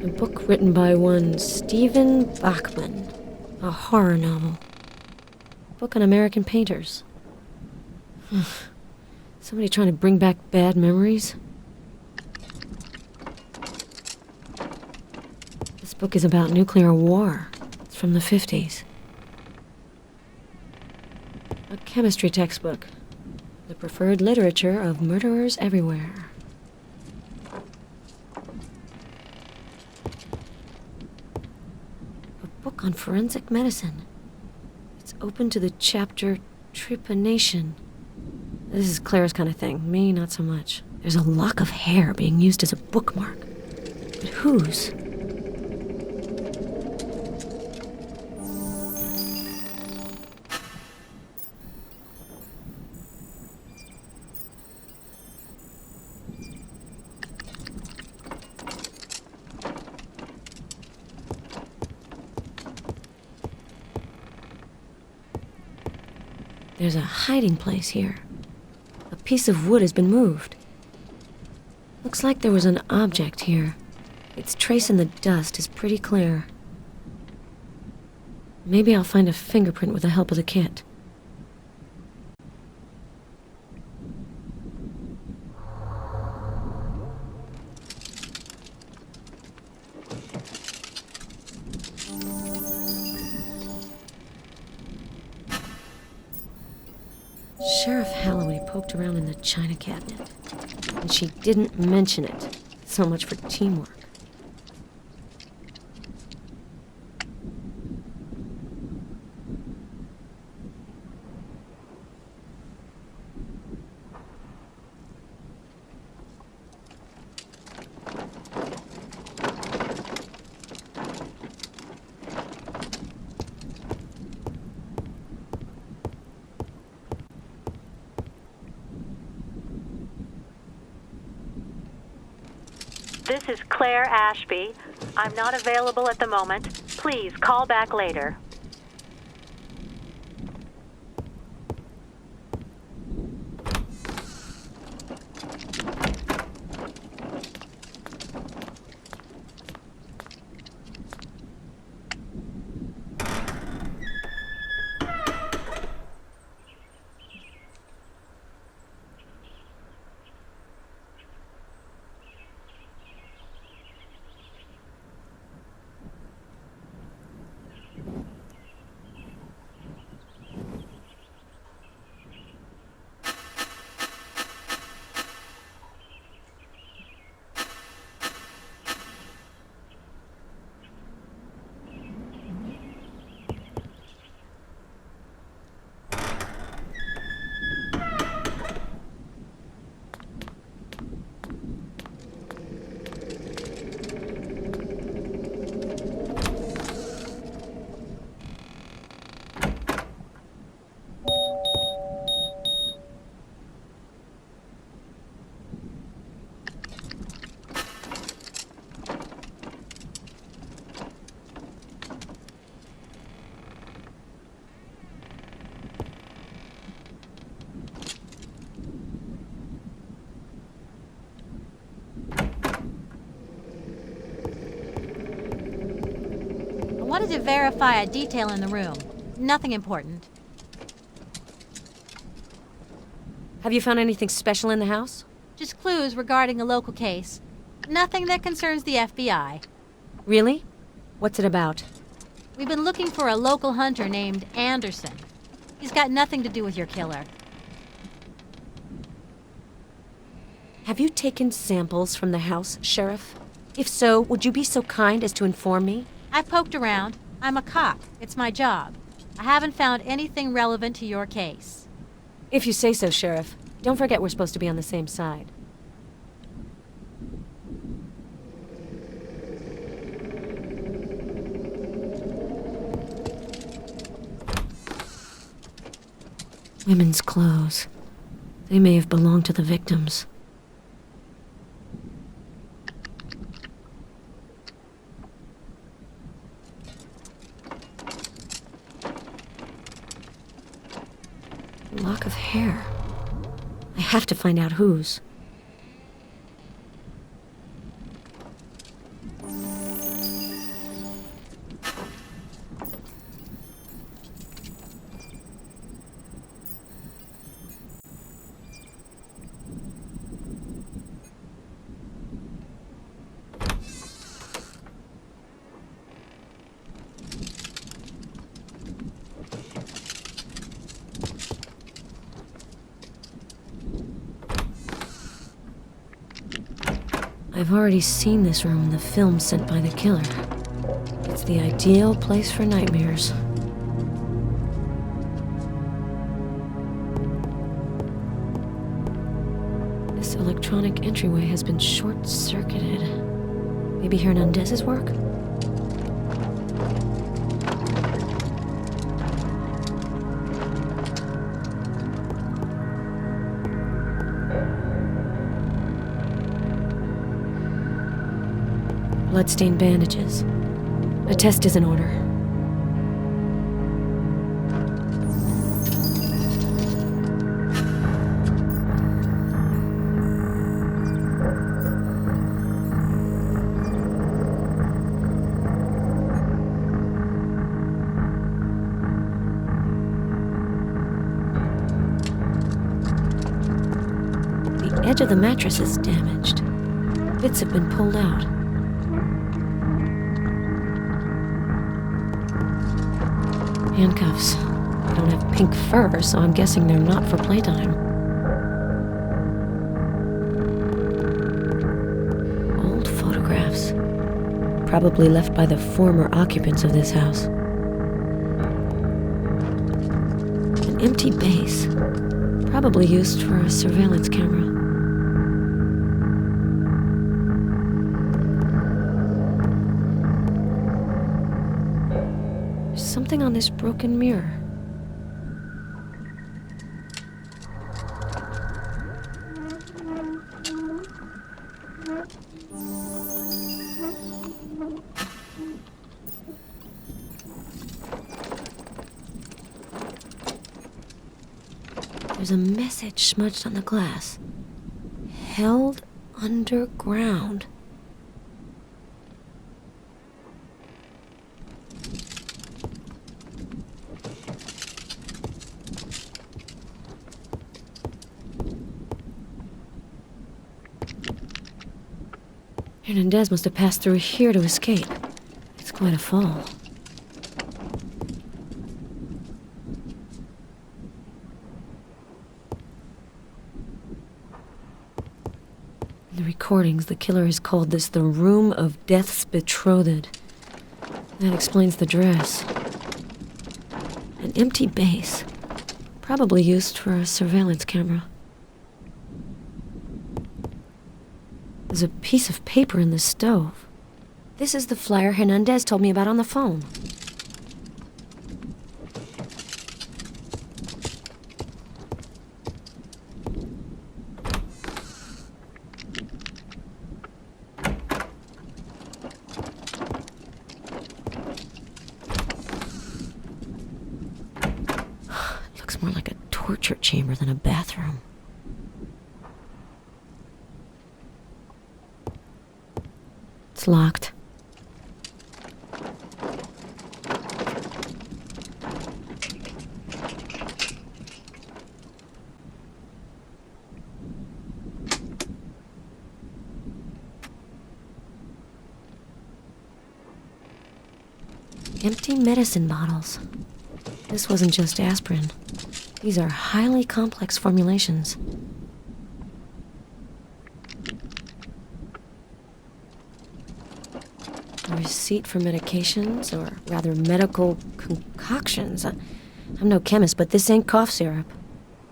A book written by one Stephen Bachman. A horror novel. A book on American painters. Somebody trying to bring back bad memories? This book is about nuclear war. It's from the 50s. A chemistry textbook. The preferred literature of murderers everywhere. A book on forensic medicine. It's open to the chapter Trepanation. This is Claire's kind of thing. Me, not so much. There's a lock of hair being used as a bookmark. But whose? There's a hiding place here. A piece of wood has been moved. Looks like there was an object here. Its trace in the dust is pretty clear. Maybe I'll find a fingerprint with the help of the kit. Sheriff Halloway poked around in the china cabinet, and she didn't mention it. So much for teamwork. This is Claire Ashby. I'm not available at the moment. Please call back later. I wanted to verify a detail in the room. Nothing important. Have you found anything special in the house? Just clues regarding a local case. Nothing that concerns the FBI. Really? What's it about? We've been looking for a local hunter named Anderson. He's got nothing to do with your killer. Have you taken samples from the house, Sheriff? If so, would you be so kind as to inform me? I've poked around. I'm a cop. It's my job. I haven't found anything relevant to your case. If you say so, Sheriff. Don't forget we're supposed to be on the same side. Women's clothes. They may have belonged to the victims. Lock of hair. I have to find out whose. I've already seen this room in the film sent by the killer. It's the ideal place for nightmares. This electronic entryway has been short-circuited. Maybe Hernandez's work? Bloodstained bandages. A test is in order. The edge of the mattress is damaged. Bits have been pulled out. Handcuffs. They don't have pink fur, so I'm guessing they're not for playtime. Old photographs. Probably left by the former occupants of this house. An empty base. Probably used for a surveillance camera. Something on this broken mirror. There's a message smudged on the glass. Held underground. Hernandez must have passed through here to escape. It's quite a fall. In the recordings, the killer has called this the Room of Death's Betrothed. That explains the dress. An empty base. Probably used for a surveillance camera. There's a piece of paper in the stove. This is the flyer Hernandez told me about on the phone. It looks more like a torture chamber than a bathroom. It's locked. Empty medicine bottles. This wasn't just aspirin. These are highly complex formulations. A receipt for medications, or rather medical concoctions. I'm no chemist, but this ain't cough syrup.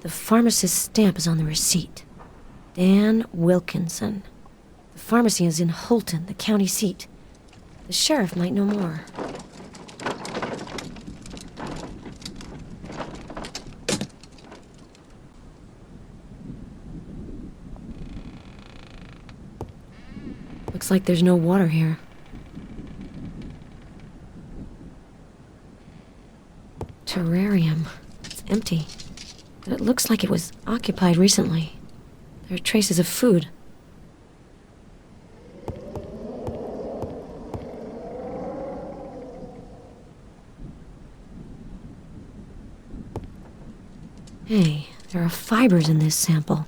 The pharmacist's stamp is on the receipt. Dan Wilkinson. The pharmacy is in Holton, the county seat. The sheriff might know more. Looks like there's no water here. Terrarium. It's empty. But it looks like it was occupied recently. There are traces of food. Hey, there are fibers in this sample.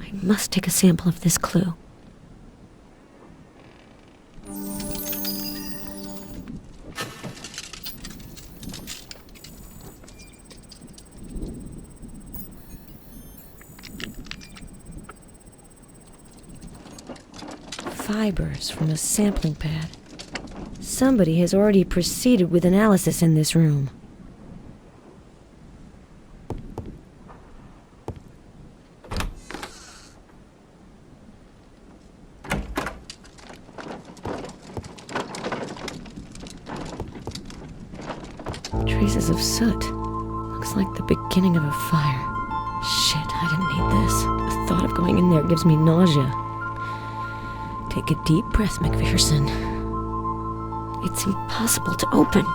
I must take a sample of this clue. Fibers from a sampling pad. Somebody has already proceeded with analysis in this room. Traces of soot. Looks like the beginning of a fire. Shit, I didn't need this. The thought of going in there gives me nausea. Take a deep breath, McPherson. It's impossible to open.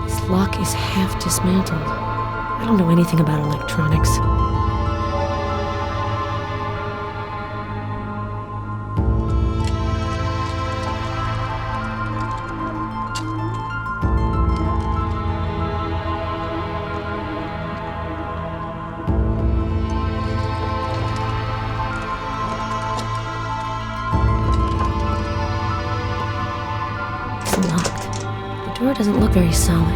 This lock is half dismantled. I don't know anything about electronics. The door doesn't look very solid.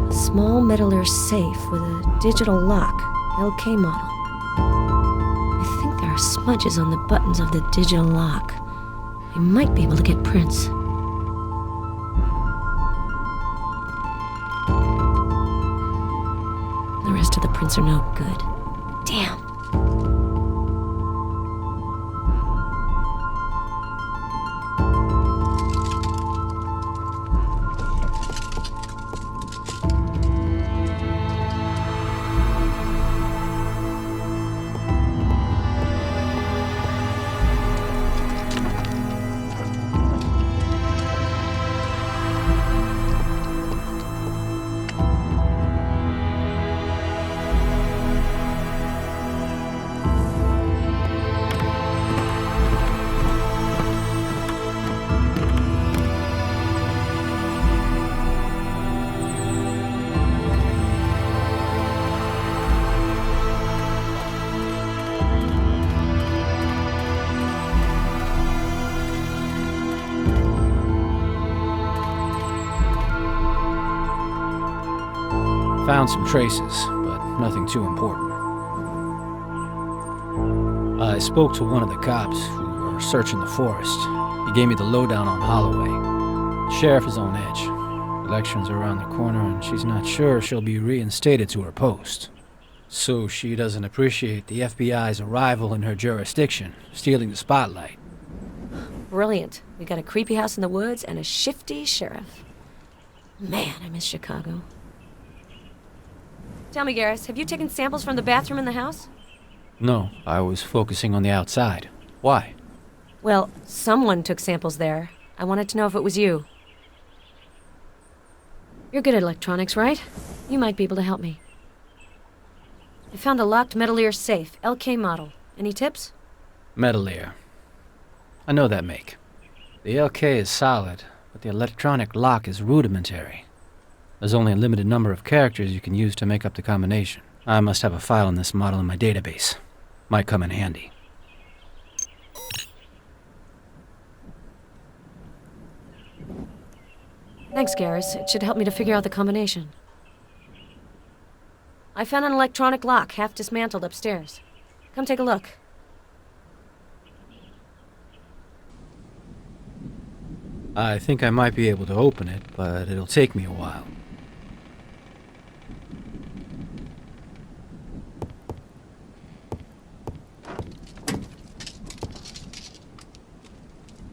A small metal safe with a digital lock, LK model. I think there are smudges on the buttons of the digital lock. I might be able to get prints. The rest of the prints are no good. Damn. Found some traces, but nothing too important. I spoke to one of the cops who were searching the forest. He gave me the lowdown on Halloway. The sheriff is on edge. Elections are around the corner, and she's not sure she'll be reinstated to her post. So she doesn't appreciate the FBI's arrival in her jurisdiction, stealing the spotlight. Brilliant. We got a creepy house in the woods and a shifty sheriff. Man, I miss Chicago. Tell me, Garrus, have you taken samples from the bathroom in the house? No, I was focusing on the outside. Why? Well, someone took samples there. I wanted to know if it was you. You're good at electronics, right? You might be able to help me. I found a locked metal safe, LK model. Any tips? Metalier. I know that make. The LK is solid, but the electronic lock is rudimentary. There's only a limited number of characters you can use to make up the combination. I must have a file on this model in my database. Might come in handy. Thanks, Garrus. It should help me to figure out the combination. I found an electronic lock, half dismantled upstairs. Come take a look. I think I might be able to open it, but it'll take me a while.